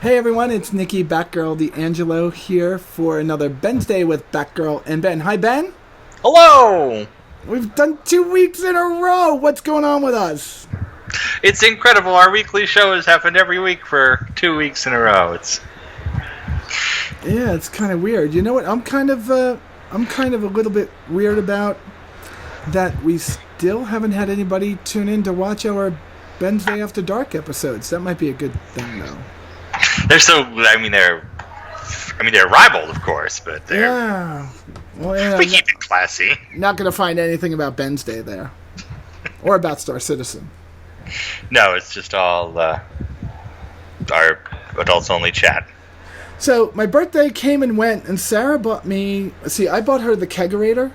Hey everyone, it's Nikki, Batgirl, D'Angelo here for another Bensday with Batgirl and Ben. Hi Ben. Hello! We've done 2 weeks in a row. What's going on with us? It's incredible. Our weekly show has happened every week for 2 weeks in a row. Yeah, it's kind of weird. You know what? I'm kind of a little bit weird about that. We still haven't had anybody tune in to watch our Bensday After Dark episodes. That might be a good thing, though. They're rivaled, of course, but they're... Yeah. Well, yeah, we keep it classy. Not going to find anything about Bensday there. Or about Star Citizen. No, it's just all our adults-only chat. So, my birthday came and went, and Sarah bought me... See, I bought her the kegerator,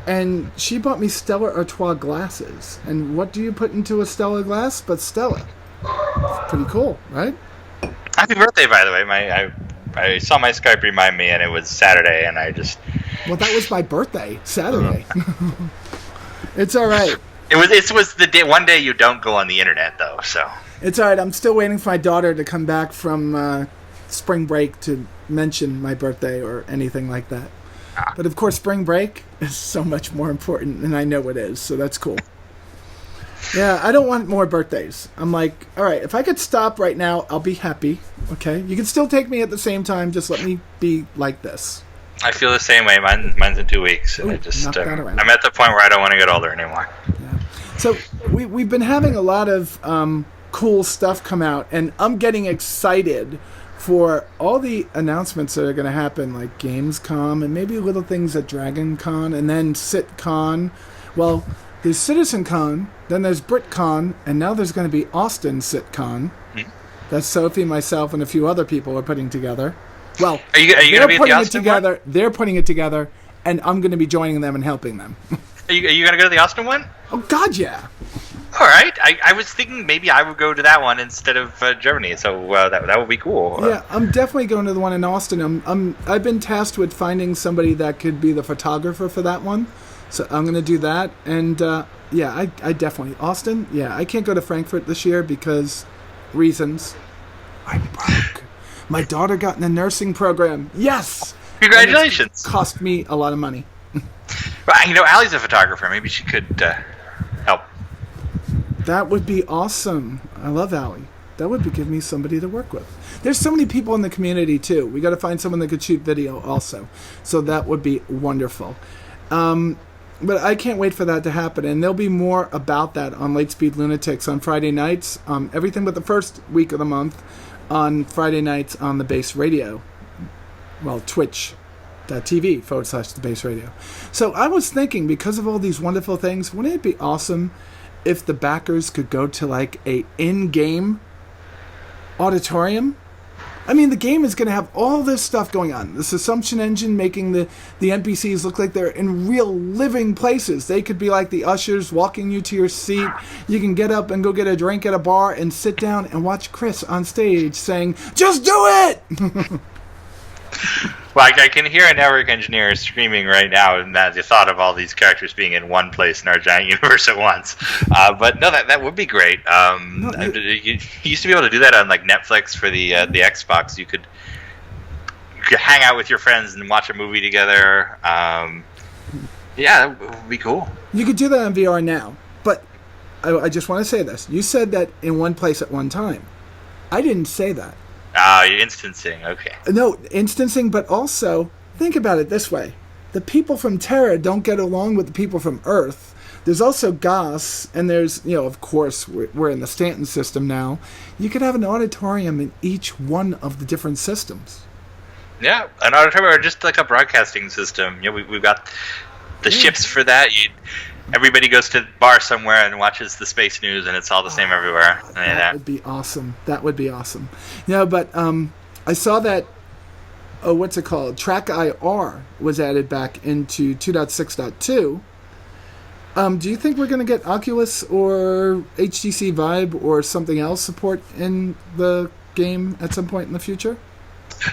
and she bought me Stella Artois glasses. And what do you put into a Stella glass but Stella? It's pretty cool, right? Happy birthday, by the way. I saw my Skype remind me, and it was Saturday, and I just... Well, that was my birthday, Saturday. It's all right. It was the day, one day you don't go on the internet, though, so... It's all right. I'm still waiting for my daughter to come back from spring break to mention my birthday or anything like that. But, of course, spring break is so much more important, and I know it is, so that's cool. Yeah, I don't want more birthdays. I'm like, all right, if I could stop right now, I'll be happy, okay? You can still take me at the same time. Just let me be like this. I feel the same way. Mine's in 2 weeks. And Ooh, I'm at the point where I don't want to get older anymore. Yeah. So we've been having a lot of cool stuff come out, and I'm getting excited for all the announcements that are going to happen, like Gamescom and maybe little things at DragonCon and then CitCon. Well, there's CitizenCon, then there's BritCon, and now there's going to be Austin CitCon. That's Sophie, myself, and a few other people are putting together. Well, are you going to be at the Austin one? They're putting it together, and I'm going to be joining them and helping them. Are you going to go to the Austin one? Oh, God, yeah. All right. I was thinking maybe I would go to that one instead of Germany, so that would be cool. Yeah, I'm definitely going to the one in Austin. I've been tasked with finding somebody that could be the photographer for that one, so I'm going to do that. And, yeah, I definitely... Austin? Yeah, I can't go to Frankfurt this year because reasons. I'm broke. My daughter got in a nursing program. Yes! Congratulations! It cost me a lot of money. Well, Allie's a photographer. Maybe she could help. That would be awesome. I love Allie. That would give me somebody to work with. There's so many people in the community, too. We got to find someone that could shoot video also. So that would be wonderful. But I can't wait for that to happen. And there'll be more about that on Lightspeed Lunatics on Friday nights. Everything but the first week of the month on Friday nights on the Base Radio. Well, twitch.tv/the Base Radio. So I was thinking, because of all these wonderful things, wouldn't it be awesome if the backers could go to like a in-game auditorium? I mean, the game is going to have all this stuff going on. This assumption engine making the NPCs look like they're in real living places. They could be like the ushers walking you to your seat. You can get up and go get a drink at a bar and sit down and watch Chris on stage saying, "Just do it!" Well, I can hear a network engineer screaming right now, and that the thought of all these characters being in one place in our giant universe at once. But no, that would be great. You used to be able to do that on like Netflix for the Xbox. You could hang out with your friends and watch a movie together. Yeah, that would be cool. You could do that on VR now, but I just want to say this. You said that in one place at one time. I didn't say that. You're instancing, okay. No, instancing, but also, think about it this way. The people from Terra don't get along with the people from Earth. There's also Goss, and there's, of course, we're in the Stanton system now. You could have an auditorium in each one of the different systems. Yeah, an auditorium or just like a broadcasting system. We've got the ships for that. Everybody goes to the bar somewhere and watches the space news, and it's all the same everywhere. That would be awesome. That would be awesome. But I saw that, what's it called? Track IR was added back into 2.6.2. Do you think we're going to get Oculus or HTC Vive or something else support in the game at some point in the future?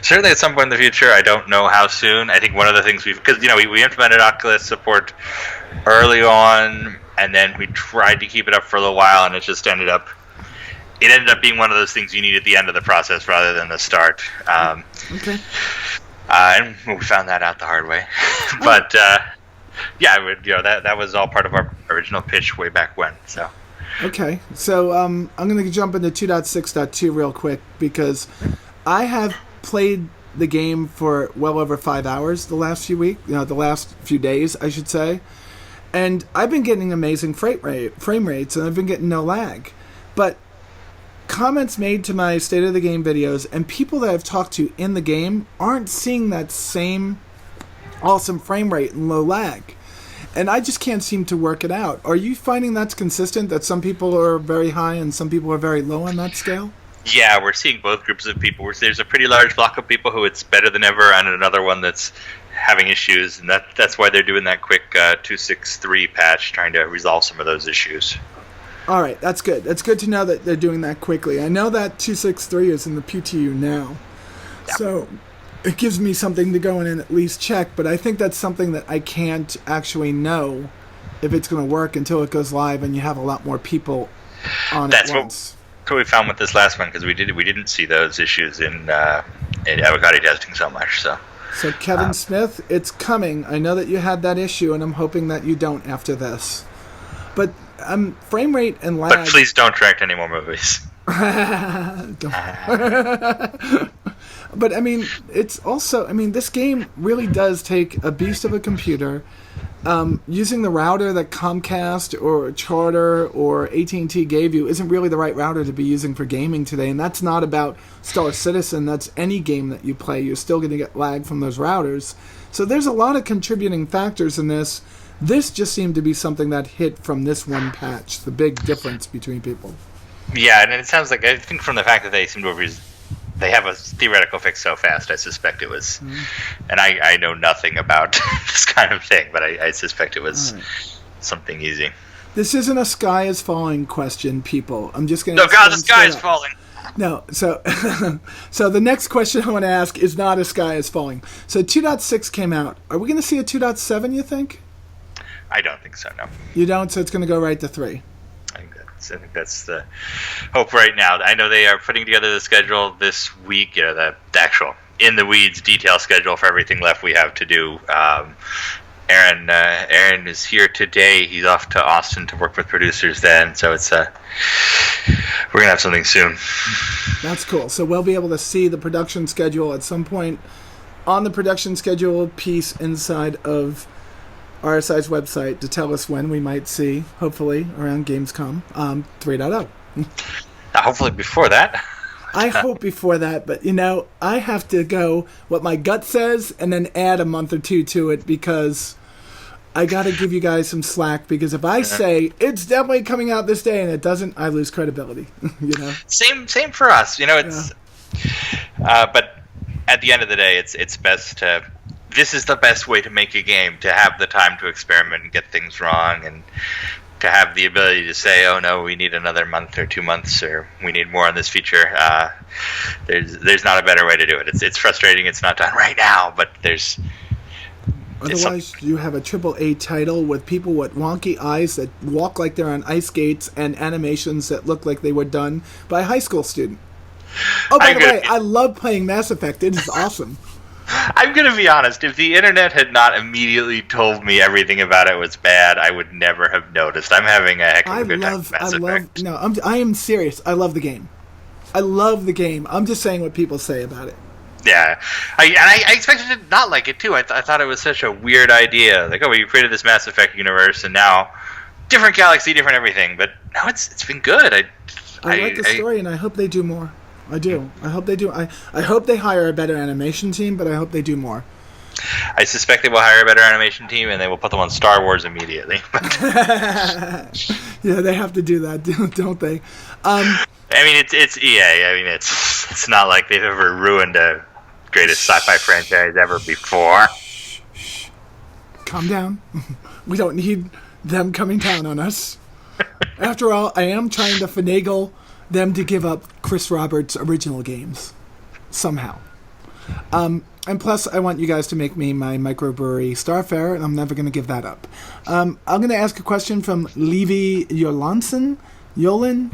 Certainly at some point in the future. I don't know how soon. I think one of the things we implemented Oculus support early on, and then we tried to keep it up for a little while, and it just ended up it ended up being one of those things you need at the end of the process rather than the start. Okay. And we found that out the hard way. But that was all part of our original pitch way back when. So. Okay, so I'm going to jump into 2.6.2 real quick because I have played the game for well over 5 hours the last few days, I should say, and I've been getting amazing frame rates, and I've been getting no lag. But comments made to my State of the Game videos and people that I've talked to in the game aren't seeing that same awesome frame rate and low lag. And I just can't seem to work it out. Are you finding that's consistent, that some people are very high and some people are very low on that scale? Yeah, we're seeing both groups of people. There's a pretty large block of people who it's better than ever, and another one that's having issues, and that's why they're doing that quick 2.6.3 patch, trying to resolve some of those issues. All right, that's good. That's good to know that they're doing that quickly. I know that 2.6.3 is in the PTU now, so it gives me something to go in and at least check, but I think that's something that I can't actually know if it's going to work until it goes live and you have a lot more people on it once. That's what we found with this last one, because we didn't see those issues in avocado testing so much. So Kevin Smith, it's coming. I know that you had that issue, and I'm hoping that you don't after this. But frame rate and lag... But please don't direct any more movies. But, I mean, it's also... I mean, this game really does take a beast of a computer. Using the router that Comcast or Charter or AT&T gave you isn't really the right router to be using for gaming today. And that's not about Star Citizen. That's any game that you play. You're still going to get lag from those routers. So there's a lot of contributing factors in this. This just seemed to be something that hit from this one patch, the big difference between people. Yeah, and it sounds like, I think from the fact that they seem to they have a theoretical fix so fast, I suspect it was, and I know nothing about this kind of thing, but I suspect it was something easy. This isn't a sky is falling question, people. I'm just going to... No, God, the sky is falling! No, so so the next question I want to ask is not a sky is falling. So 2.6 came out. Are we going to see a 2.7, you think? I don't think so, no. You don't, so it's going to go right to 3? I think that's the hope right now. I know they are putting together the schedule this week, the actual in-the-weeds detail schedule for everything left we have to do. Aaron is here today. He's off to Austin to work with producers then, so it's we're going to have something soon. That's cool. So we'll be able to see the production schedule at some point on the production schedule piece inside of RSI's website to tell us when we might see, hopefully, around Gamescom 3.0. Hopefully before that. I hope before that, but, I have to go what my gut says and then add a month or two to it because I got to give you guys some slack because if I say it's definitely coming out this day and it doesn't, I lose credibility, Same for us. It's... but at the end of the day, it's best to... This is the best way to make a game, to have the time to experiment and get things wrong, and to have the ability to say, oh no, we need another month or 2 months, or we need more on this feature. There's not a better way to do it. It's frustrating it's not done right now, but there's... Otherwise, you have a AAA title with people with wonky eyes that walk like they're on ice skates and animations that look like they were done by a high school student. Oh, by the way, I love playing Mass Effect. It is awesome. I'm going to be honest. If the internet had not immediately told me everything about it was bad, I would never have noticed. I'm having a heck of a good time with Mass Effect. No, I am serious. I love the game. I love the game. I'm just saying what people say about it. Yeah. I expected to not like it, too. I thought it was such a weird idea. Like, you created this Mass Effect universe, and now different galaxy, different everything. But no, it's been good. I like the story, and I hope they do more. I do. I hope they do. I hope they hire a better animation team, but I hope they do more. I suspect they will hire a better animation team, and they will put them on Star Wars immediately. Yeah, they have to do that, don't they? It's EA. It's not like they've ever ruined a greatest sci-fi franchise ever before. Shh. Calm down. We don't need them coming down on us. After all, I am trying to finagle them to give up Chris Roberts' original games somehow. And plus, I want you guys to make me my microbrewery Starfarer, and I'm never going to give that up. I'm going to ask a question from Levi Jolansen. Lanen.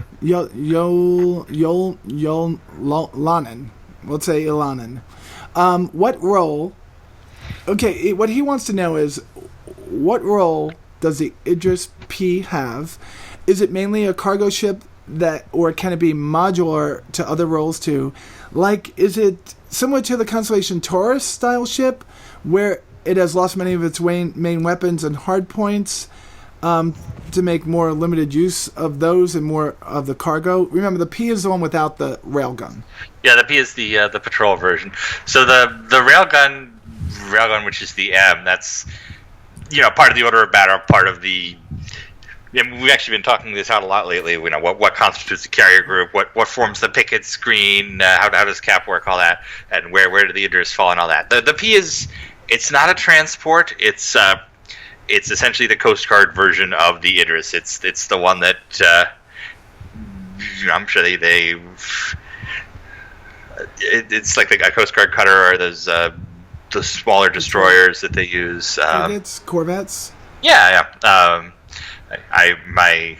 Let's say Ilanen. What role? Okay, what he wants to know is what role does the Idris P have? Is it mainly a cargo ship or can it be modular to other roles too? Like, is it similar to the Constellation Taurus style ship, where it has lost many of its main weapons and hard points to make more limited use of those and more of the cargo? Remember, the P is the one without the railgun. Yeah, the P is the patrol version. So the railgun, which is the M, that's part of the order of battle, part of the. And we've actually been talking this out a lot lately. What constitutes the carrier group, what forms the picket screen, how does Cap work, all that, and where do the Idris fall and all that. The P it's not a transport. It's essentially the Coast Guard version of the Idris. It's the one that I'm sure it's like a Coast Guard cutter or those the smaller destroyers that they use. Corvettes. Yeah. My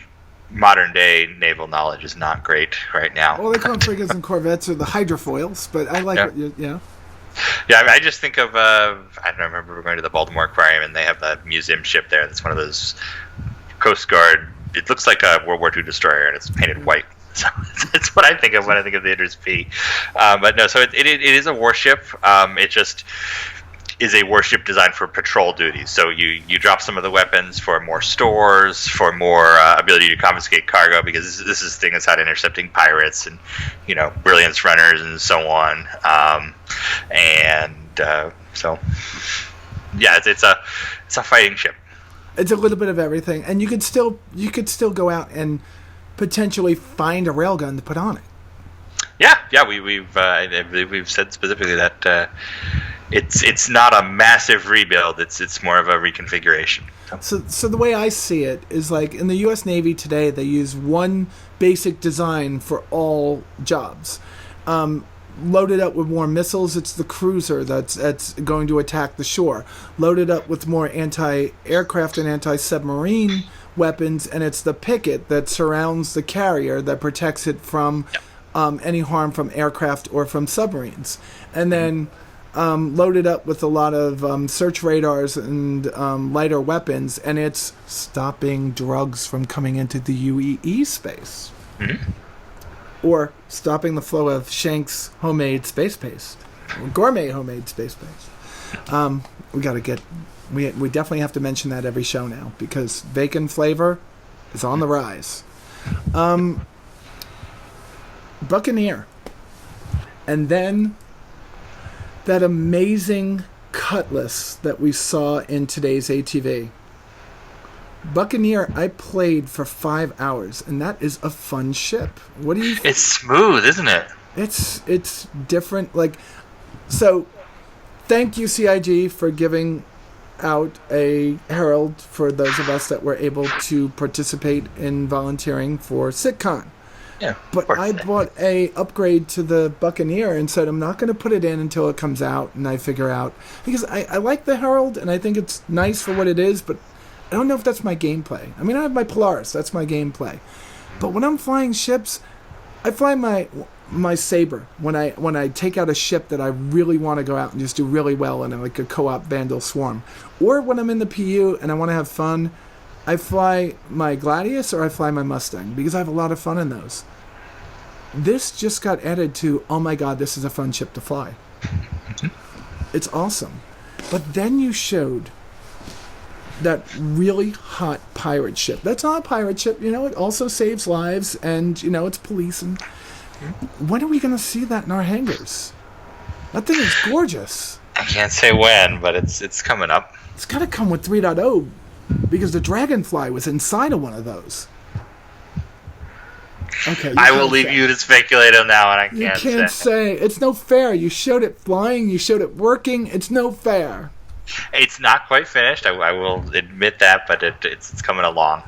modern day naval knowledge is not great right now. Well, they call them frigates and corvettes or the hydrofoils, but I like it. Yeah. Yeah, I just think of I remember we were going to the Baltimore Aquarium and they have the museum ship there. That's one of those Coast Guard. It looks like a World War II destroyer and it's painted white. So that's what I think of when I think of the Idris P. But no, so it is a warship. It just is a warship designed for patrol duties. So you drop some of the weapons for more stores, for more ability to confiscate cargo, because this thing is how to intercepting pirates and brilliance runners and so on. So yeah, it's a fighting ship. It's a little bit of everything, and you could still go out and potentially find a railgun to put on it. Yeah, we've said specifically that it's not a massive rebuild. It's more of a reconfiguration. So the way I see it is like in the U.S. Navy today, they use one basic design for all jobs. Loaded up with more missiles, it's the cruiser that's going to attack the shore. Loaded up with more anti-aircraft and anti-submarine weapons, and it's the picket that surrounds the carrier that protects it from any harm from aircraft or from submarines. And then loaded up with a lot of search radars and lighter weapons, and it's stopping drugs from coming into the UEE space. Mm-hmm. Or stopping the flow of Shank's homemade space paste, or gourmet homemade space paste. We definitely have to mention that every show now, because bacon flavor is on the rise. Buccaneer. And then that amazing Cutlass that we saw in today's ATV. Buccaneer, I played for 5 hours, and that is a fun ship. What do you think? It's smooth, isn't it? It's different. So thank you, CIG, for giving out a Herald for those of us that were able to participate in volunteering for SitCon. Yeah, but I bought a upgrade to the Buccaneer and said I'm not going to put it in until it comes out and I figure out, because I like the Herald and I think it's nice for what it is, but I don't know if that's my gameplay. I mean, I have my Polaris, that's my gameplay. But when I'm flying ships, I fly my Sabre when I take out a ship that I really want to go out and just do really well in, like a co-op Vandal Swarm. Or when I'm in the PU and I want to have fun, I fly my Gladius or I fly my Mustang, because I have a lot of fun in those. This just got added to, oh my god, this is a fun ship to fly. It's awesome. But then you showed that really hot pirate ship. That's not a pirate ship, it also saves lives and, it's police. And when are we going to see that in our hangars? That thing is gorgeous. I can't say when, but it's coming up. It's got to come with 3.0. Because the Dragonfly was inside of one of those. Okay. I will leave you to speculate on that one. You can't say. It's no fair. You showed it flying. You showed it working. It's no fair. It's not quite finished. I will admit that, but it's coming along.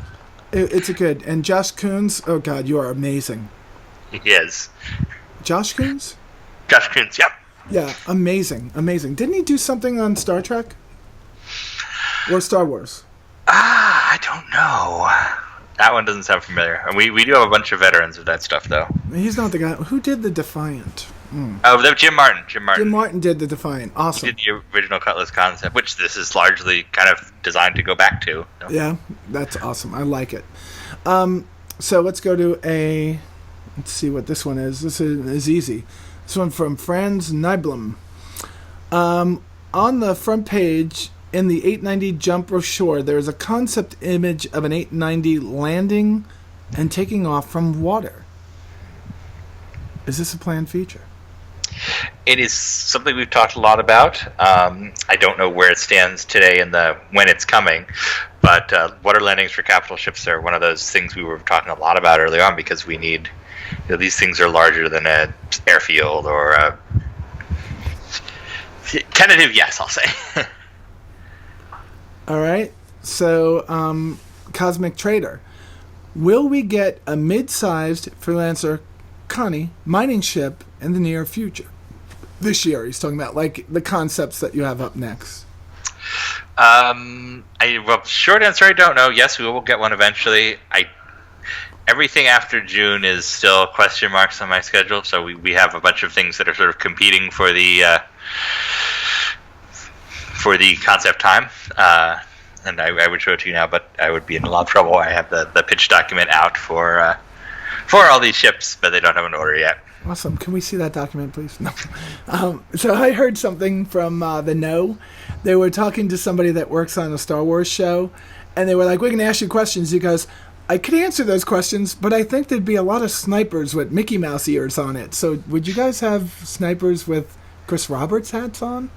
It's a good. And Josh Coons, oh God, you are amazing. He is. Josh Coons? Josh Coons, yep. Yeah, amazing. Didn't he do something on Star Trek? Or Star Wars? I don't know. That one doesn't sound familiar. And we do have a bunch of veterans of that stuff, though. He's not the guy. Who did the Defiant? Oh, that was Jim Martin. Jim Martin did the Defiant. Awesome. He did the original Cutlass concept, which this is largely kind of designed to go back to. So. Yeah, that's awesome. I like it. So let's go to let's see what this one is. This is easy. This one from Franz Niblum. On the front page in the 890 jump brochure, there is a concept image of an 890 landing and taking off from water. Is this a planned feature? It is something we've talked a lot about. I don't know where it stands today and when it's coming, but water landings for capital ships are one of those things we were talking a lot about early on because we need. These things are larger than an airfield or a tentative. Yes, I'll say. All right. So, Cosmic Trader, will we get a mid-sized freelancer Connie mining ship in the near future? This year, he's talking about like the concepts that you have up next. Short answer, I don't know. Yes, we will get one eventually. Everything after June is still question marks on my schedule, so we have a bunch of things that are sort of competing for the concept time. And I would show it to you now, but I would be in a lot of trouble. I have the pitch document out for all these ships, but they don't have an order yet. Awesome. Can we see that document, please? No. So I heard something from the No. They were talking to somebody that works on a Star Wars show, and they were like, "We can ask you questions." He goes, "I could answer those questions, but I think there'd be a lot of snipers with Mickey Mouse ears on it. So would you guys have snipers with Chris Roberts hats on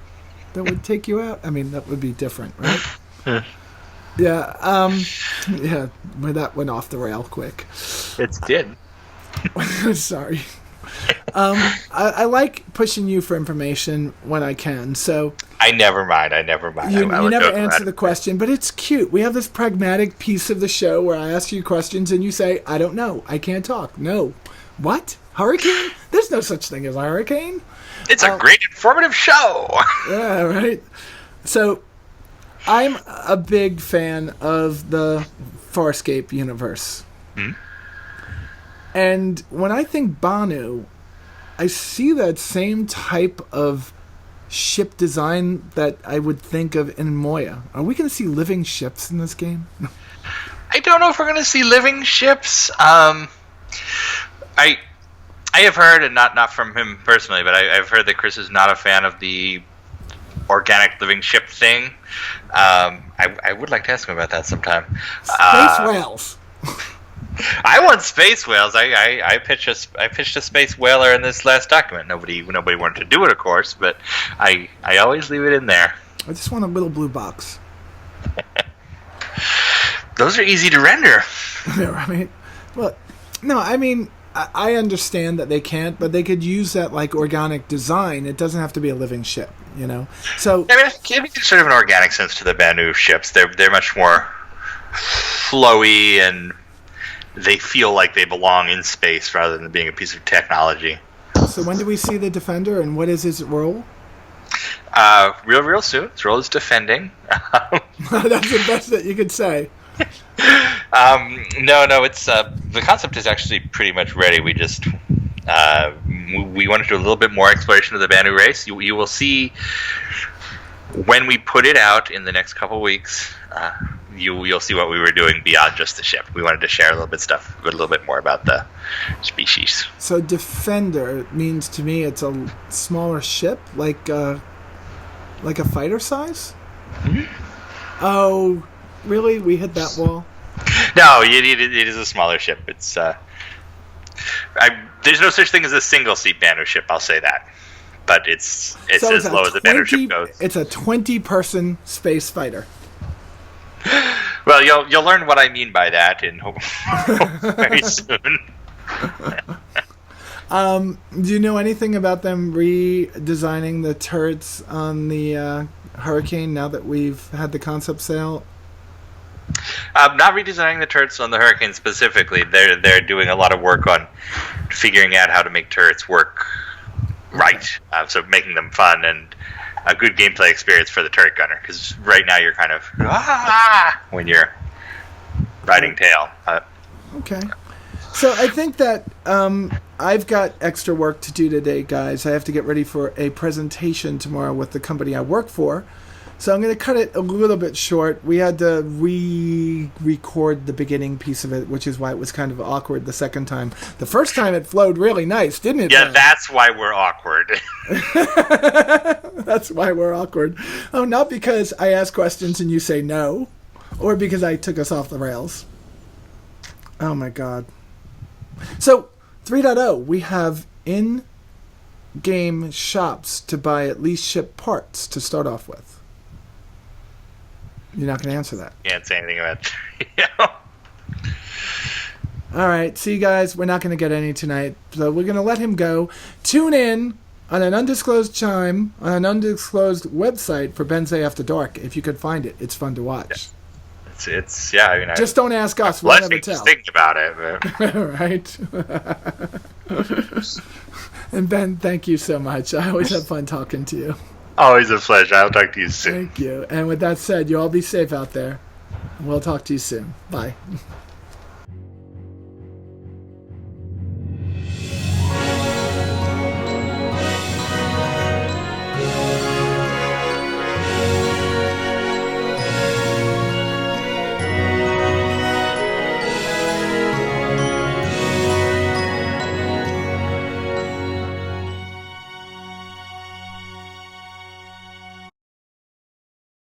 that would take you out? I mean, that would be different, right?" Yeah. Yeah. Well, that went off the rail quick. It did. Sorry. I like pushing you for information when I can. So I never mind. You never answer the question, but it's cute. We have this pragmatic piece of the show where I ask you questions and you say, "I don't know. I can't talk." No. What? Hurricane? There's no such thing as a hurricane. It's a great informative show. Yeah, right. So I'm a big fan of the Farscape universe. Hmm? And when I think Banu, I see that same type of ship design that I would think of in Moya. Are we going to see living ships in this game? I don't know if we're going to see living ships. I have heard, and not from him personally, but I've heard that Chris is not a fan of the organic living ship thing. I would like to ask him about that sometime. Space whales. I want space whales. I pitched a space whaler in this last document. Nobody wanted to do it, of course, but I always leave it in there. I just want a little blue box. Those are easy to render. Yeah, right. Well, no, I mean, I understand that they can't, but they could use that like organic design. It doesn't have to be a living ship, you know. So I mean, there's sort of an organic sense to the Banu ships. They're much more flowy and they feel like they belong in space rather than being a piece of technology. So when do we see the Defender, and what is his role? Real soon. His role is defending. That's the best that you could say. No. It's the concept is actually pretty much ready. We just we want to do a little bit more exploration of the Banu race. You will see when we put it out in the next couple weeks. You'll see what we were doing beyond just the ship. We wanted to share a little bit more about the species. So Defender means to me it's a smaller ship, like a fighter size. Mm-hmm. Oh, really? We hit that wall? No, it is a smaller ship. It's there's no such thing as a single seat Banu ship. I'll say that, but it's as low as the Banu ship goes. It's a 20-person space fighter. Well, you'll learn what I mean by that in very soon. Do you know anything about them redesigning the turrets on the Hurricane now that we've had the concept sale? Not redesigning the turrets on the Hurricane specifically. They're doing a lot of work on figuring out how to make turrets work right. So making them fun and a good gameplay experience for the turret gunner, because right now you're kind of when you're riding tail. Okay. So I think that I've got extra work to do today, guys. I have to get ready for a presentation tomorrow with the company I work for. So I'm going to cut it a little bit short. We had to re-record the beginning piece of it, which is why it was kind of awkward the second time. The first time it flowed really nice, didn't it? Yeah, that's why we're awkward. That's why we're awkward. Oh, not because I ask questions and you say no, or because I took us off the rails. Oh my God. So 3.0, we have in-game shops to buy at least ship parts to start off with. You're not going to answer that. Can't say anything about that. All right. See, guys, we're not going to get any tonight. So we're going to let him go. Tune in on an undisclosed time, on an undisclosed website for Bensday After Dark. If you could find it, it's fun to watch. It's yeah. I mean, just don't ask us. We'll never tell. Think about it. But. Right. And Ben, thank you so much. I always have fun talking to you. Always a pleasure. I'll talk to you soon. Thank you. And with that said, you all be safe out there. We'll talk to you soon. Bye.